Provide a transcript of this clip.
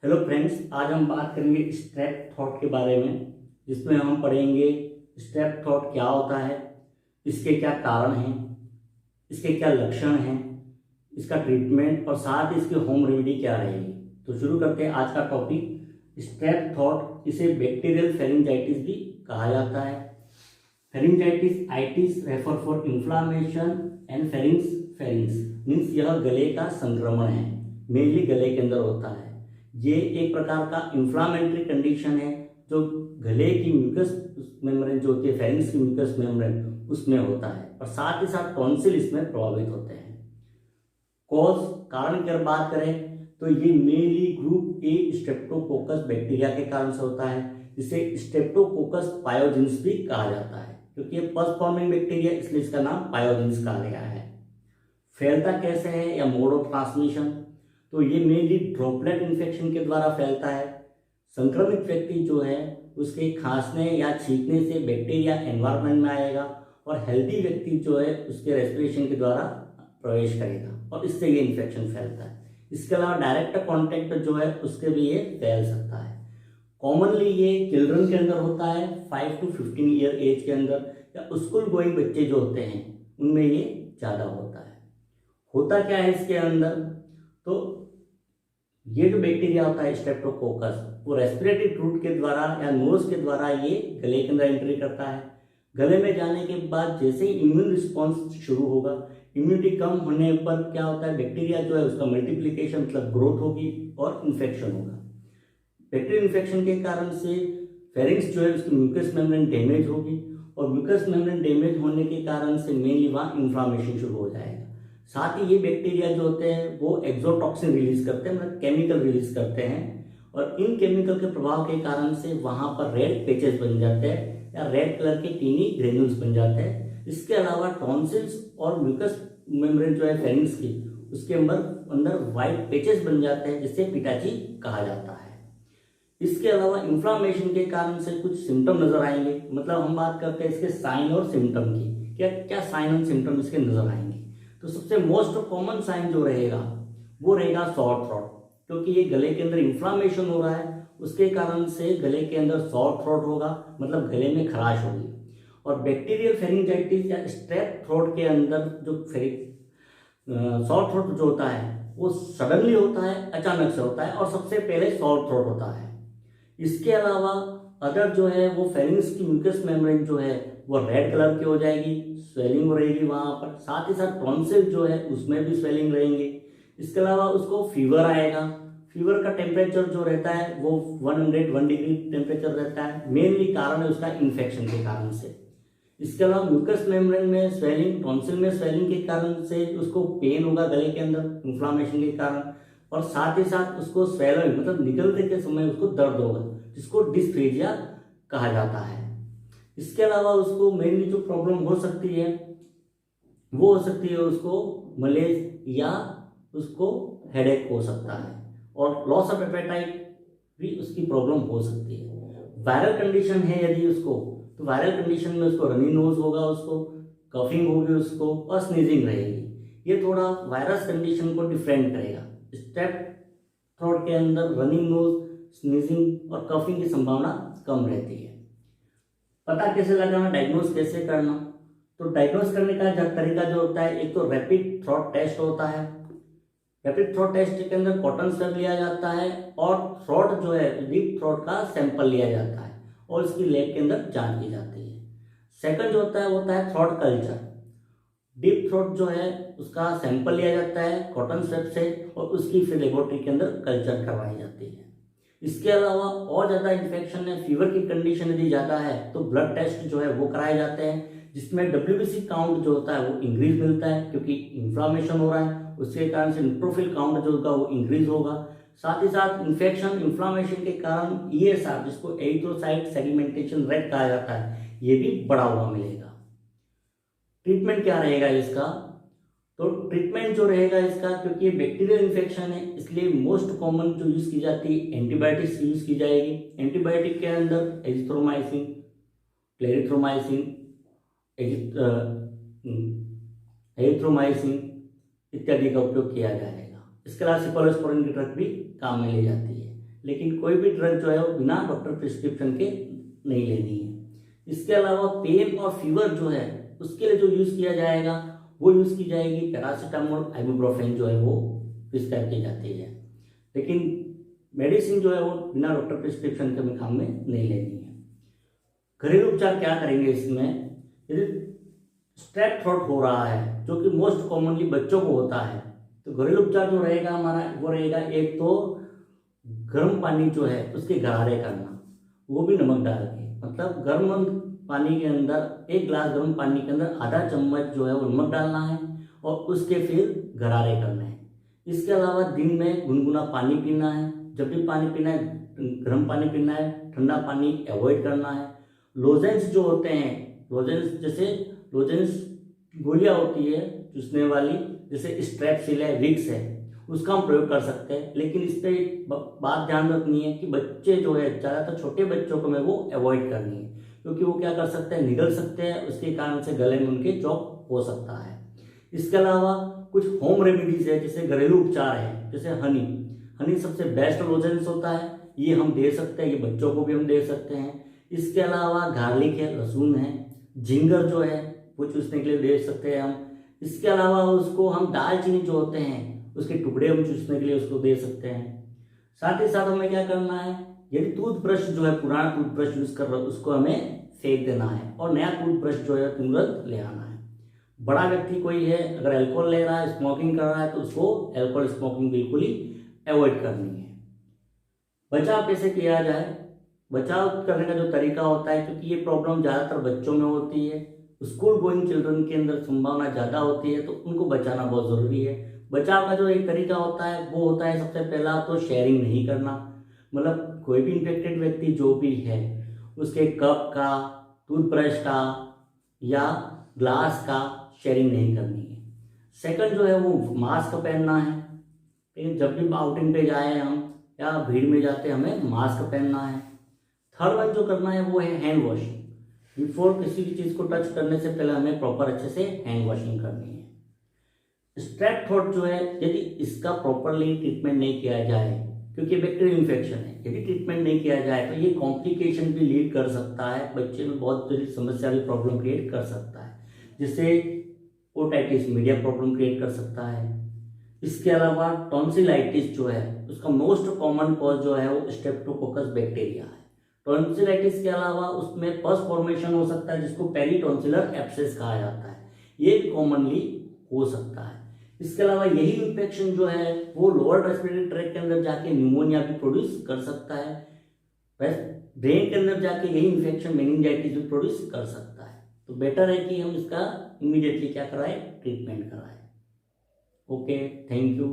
Hello friends, आज हम बात करेंगे स्ट्रेप थॉट के बारे में, जिसमें हम पढ़ेंगे स्ट्रेप थॉट क्या होता है, इसके क्या कारण हैं, इसके क्या लक्षण हैं, इसका ट्रीटमेंट और साथ ही इसकी होम रेमेडी क्या रहेगी। तो शुरू करते हैं आज का टॉपिक स्ट्रेप थॉट। इसे बैक्टीरियल फेरिंजाइटिस भी कहा जाता है। Pharyngitis itis refer for inflammation and pharynx means यह गले का संक्रमण है, मेनली गले के अंदर होता है। ये एक प्रकार का इन्फ्लामेटरी कंडीशन है जो गले की म्यूकस मेम्ब्रेन जो होती है, फेरिंग्स की म्यूकस मेम्ब्रेन उसमें होता है, और साथ ही साथ टॉन्सिल इसमें प्रभावित होते हैं। कॉज कारण की अगर बात करें तो ये mainly group A Streptococcus bacteria के कारण से होता है, जिसे स्ट्रेप्टोकोकस पायोजेंस भी कहा जाता है। क्योंकि ये फर्स्ट फॉर्मिंग बैक्टीरिया इसलिए इसका नाम पायोजेंस कहा गया है। फैलता कैसे है या मोड ऑफ ट्रांसमिशन, तो ये मेनली ड्रॉपलेट इन्फेक्शन के द्वारा फैलता है। संक्रमित व्यक्ति जो है उसके खांसने या छींकने से बैक्टीरिया एनवायरनमेंट में आएगा, और हेल्दी व्यक्ति जो है उसके रेस्पिरेशन के द्वारा प्रवेश करेगा और इससे ये इन्फेक्शन फैलता है। इसके अलावा डायरेक्ट कांटेक्ट जो है उसके भी ये फैल सकता है। कॉमनली ये चिल्ड्रन के अंदर होता है, 5 to 15 ईयर एज के अंदर, या स्कूल गोइंग बच्चे जो होते हैं उनमें ये ज़्यादा होता है। होता क्या है इसके अंदर, तो ये जो बैक्टीरिया होता है स्ट्रेप्टोकोकस, वो रेस्पिरेटरी रूट के द्वारा या नोज के द्वारा ये गले के अंदर एंट्री करता है। गले में जाने के बाद जैसे ही इम्यून रिस्पॉन्स शुरू होगा, इम्यूनिटी कम होने पर क्या होता है, बैक्टीरिया जो है उसका मल्टीप्लिकेशन मतलब ग्रोथ होगी और इन्फेक्शन होगा। बैक्टीरियल इन्फेक्शन के कारण से फेरिंग्स जो है उसकी म्यूकस मेम्ब्रेन डैमेज होगी, और म्यूकस मेम्ब्रेन डैमेज होने के कारण से मेनली वहाँ इन्फ्लामेशन शुरू हो जाएगा। साथ ही ये बैक्टीरिया जो होते हैं वो एक्सोटॉक्सिन रिलीज करते हैं, मतलब केमिकल रिलीज करते हैं, और इन केमिकल के प्रभाव के कारण से वहाँ पर रेड पैचेस बन जाते हैं या रेड कलर के टीनी ग्रेन्यूल्स बन जाते हैं। इसके अलावा टॉन्सिल्स और म्यूकस मेम्ब्रेन जो है फेरिंग्स की, उसके अंदर व्हाइट पैचेस बन जाते हैं, जिससे पिटाची कहा जाता है। इसके अलावा इन्फ्लामेशन के कारण से कुछ सिम्टम नजर आएंगे। मतलब हम बात करते हैं इसके साइन और सिम्टम की, क्या क्या साइन और सिम्टम इसके नजर आएंगे। तो सबसे मोस्ट कॉमन साइन जो रहेगा वो रहेगा सॉर थ्रोट, क्योंकि ये गले के अंदर इन्फ्लामेशन हो रहा है, उसके कारण से गले के अंदर सॉर थ्रोट होगा, मतलब गले में खराश होगी। और बैक्टीरियल फेरिंजाइटिस या स्ट्रेप थ्रोट के अंदर जो सॉर थ्रोट जो होता है वो सडनली होता है, अचानक से होता है, और सबसे पहले सॉर थ्रोट होता है। इसके अलावा अदर जो है वो फेरिंग्स की म्यूकस मेम्ब्रेन जो है वो रेड कलर की हो जाएगी, स्वेलिंग रहेगी वहाँ पर। साथ ही साथ टॉन्सिल जो है उसमें भी स्वेलिंग रहेंगे। इसके अलावा उसको फीवर आएगा। फीवर का टेम्परेचर जो रहता है वो 101 डिग्री टेम्परेचर रहता है, मेनली कारण है उसका इन्फेक्शन के कारण से। इसके अलावा म्यूकस मेम्ब्रेन में स्वेलिंग, टॉन्सिल में स्वेलिंग के कारण से उसको पेन होगा गले के अंदर इन्फ्लामेशन के कारण, और साथ ही साथ उसको स्वेलिंग मतलब निकलते के समय उसको दर्द होगा, जिसको डिस्फेजिया कहा जाता है। इसके अलावा उसको मेनली जो प्रॉब्लम हो सकती है वो हो सकती है उसको मलेज या उसको हेडेक हो सकता है, और लॉस ऑफ एपेटाइट भी उसकी प्रॉब्लम हो सकती है। वायरल कंडीशन है यदि उसको, तो वायरल कंडीशन में उसको रनी नोज होगा, उसको कफिंग होगी उसको, और स्नीजिंग रहेगी। ये थोड़ा वायरस कंडीशन को डिफरेंट करेगा। स्ट्रेप थ्रोट के अंदर रनिंग नोज, स्नीजिंग और कफिंग की संभावना कम रहती है। पता कैसे लगाना, डायग्नोज कैसे करना, तो डायग्नोज करने का तरीका जो होता है, एक तो रैपिड थ्रोट टेस्ट होता है। रैपिड थ्रोट टेस्ट के अंदर कॉटन स्वैब लिया जाता है, और थ्रोट जो है डीप थ्रोट का सैंपल लिया जाता है, और इसकी लैब के अंदर जांच की जाती है। सेकंड जो होता है थ्रोट कल्चर। डीप थ्रोट जो है उसका सैंपल लिया जाता है कॉटन स्वैब से, और उसकी फिर लेबोरेटरी के अंदर कल्चर करवाई जाती है। इसके अलावा और ज़्यादा इन्फेक्शन है, फीवर की कंडीशन यदि ज़्यादा है तो ब्लड टेस्ट जो है वो कराए जाते हैं, जिसमें WBC काउंट जो होता है वो इंक्रीज मिलता है, क्योंकि इन्फ्लामेशन हो रहा है उसके कारण से न्यूट्रोफिल काउंट जो होगा वो इंक्रीज होगा। साथ ही साथ इन्फेक्शन इन्फ्लामेशन के कारण ESR, जिसको एरिथ्रोसाइट सेडिमेंटेशन रेट कहा जाता है, ये भी बढ़ा हुआ मिलेगा। ट्रीटमेंट क्या रहेगा इसका, तो ट्रीटमेंट जो रहेगा इसका, क्योंकि ये बैक्टीरियल इन्फेक्शन है इसलिए मोस्ट कॉमन जो यूज़ की जाती है एंटीबायोटिक्स यूज़ की जाएगी। एंटीबायोटिक के अंदर एजिथ्रोमाइसिन, क्लेरिथ्रोमाइसिन, एरिथ्रोमाइसिन इत्यादि का उपयोग किया जाएगा। इसके अलावा सिफलोस्पोरिन की ड्रग भी काम में ली जाती है। लेकिन कोई भी ड्रग जो है वो बिना डॉक्टर प्रिस्क्रिप्शन के नहीं लेनी है। इसके अलावा पेन और फीवर जो है उसके लिए जो यूज़ किया जाएगा वो यूज़ की जाएगी पैरासीटामोल, आइबुप्रोफेन जो है वो प्रिस्क्राइब की जाती है, लेकिन मेडिसिन जो है वो बिना डॉक्टर प्रिस्क्रिप्शन के हमें काम में नहीं लेनी है। घरेलू उपचार क्या करेंगे इसमें? यदि स्ट्रेप थ्रोट हो रहा है जो कि मोस्ट कॉमनली बच्चों को होता है, तो घरेलू उपचार जो रहेगा हमारा वो रहेगा, एक तो गर्म पानी जो है उसके गरारे करना, वो भी नमक डाल के, मतलब गर्म पानी के अंदर 1 गिलास गर्म पानी के अंदर आधा चम्मच जो है वो नमक डालना है और उसके फिर गरारे करने हैं। इसके अलावा दिन में गुनगुना पानी पीना है, जब भी पानी पीना है गर्म पानी पीना है, ठंडा पानी अवॉइड करना है। लोजेंस जो होते हैं, लोजेंस जैसे लोजेंस गोलियां होती है चूसने वाली, जैसे स्ट्रेप्सिल है, विक्स है, उसका हम प्रयोग कर सकते हैं, लेकिन इस पर एक बात ध्यान रखनी है कि बच्चे जो है ज़्यादातर छोटे बच्चों को में वो अवॉइड करनी है, क्योंकि वो क्या कर सकते हैं, निगल सकते हैं, उसके कारण से गले में उनके चौक हो सकता है। इसके अलावा कुछ होम रेमेडीज है, जैसे घरेलू उपचार है, जैसे हनी सबसे बेस्ट लोजेंस होता है, ये हम दे सकते हैं, ये बच्चों को भी हम दे सकते हैं। इसके अलावा गार्लिक है, लहसुन है, जिंगर जो है वो चूसने के लिए दे सकते हैं हम। इसके अलावा उसको हम दालचीनी जो होते हैं उसके टुकड़े हम चूसने के लिए उसको दे सकते हैं। साथ ही साथ हमें क्या करना है, यदि टूथब्रश जो है पुराना टूथब्रश यूज कर रहे हो उसको हमें फेंक देना है और नया टूथब्रश जो है तुरंत ले आना है। बड़ा व्यक्ति कोई है अगर अल्कोहल ले रहा है, स्मोकिंग कर रहा है, तो उसको अल्कोहल स्मोकिंग बिल्कुल ही अवॉइड करनी है। बचाव कैसे किया जाए? बचाव करने का जो तरीका होता है, क्योंकि ये प्रॉब्लम ज़्यादातर बच्चों में होती है, स्कूल गोइंग चिल्ड्रन के अंदर संभावना ज़्यादा होती है, तो उनको बचाना बहुत ज़रूरी है। बचाव का जो एक तरीका होता है वो होता है, सबसे पहला तो शेयरिंग नहीं करना, मतलब कोई भी इन्फेक्टेड व्यक्ति जो भी है उसके कप का, टूथब्रश का या ग्लास का शेयरिंग नहीं करनी है। सेकंड जो है वो मास्क पहनना है, लेकिन जब भी आउटिंग पे जाए हम या भीड़ में जाते हमें मास्क पहनना है। थर्ड वन जो करना है वो है हैंड वॉशिंग, बिफोर किसी भी चीज़ को टच करने से पहले हमें प्रॉपर अच्छे से हैंड वॉशिंग करनी है। स्ट्रेप थ्रोट जो है यदि इसका प्रॉपरली ट्रीटमेंट नहीं किया जाए, क्योंकि बैक्टीरियल इन्फेक्शन है, यदि ट्रीटमेंट नहीं किया जाए तो ये कॉम्प्लिकेशन भी लीड कर सकता है, बच्चे में बहुत बड़ी समस्या भी प्रॉब्लम क्रिएट कर सकता है, जिससे ओटाइटिस मीडिया प्रॉब्लम क्रिएट कर सकता है। इसके अलावा टॉन्सिलाइटिस जो है उसका मोस्ट कॉमन कॉज जो है वो स्ट्रेप्टोकोकस बैक्टीरिया है। टॉन्सिलाइटिस के अलावा उसमें पस फॉर्मेशन हो सकता है जिसको पेरिटॉन्सिलर एब्सेस कहा जाता है, ये भी कॉमनली हो सकता है। इसके अलावा यही इन्फेक्शन जो है वो लोअर रेस्पिरेटरी ट्रैक्ट के अंदर जाके न्यूमोनिया भी प्रोड्यूस कर सकता है, ब्रेन के अंदर जाके यही इन्फेक्शन मेनिंजाइटिस भी प्रोड्यूस कर सकता है। तो बेटर है कि हम इसका इमीडिएटली क्या कराएं, ट्रीटमेंट कराएं। Okay, thank you.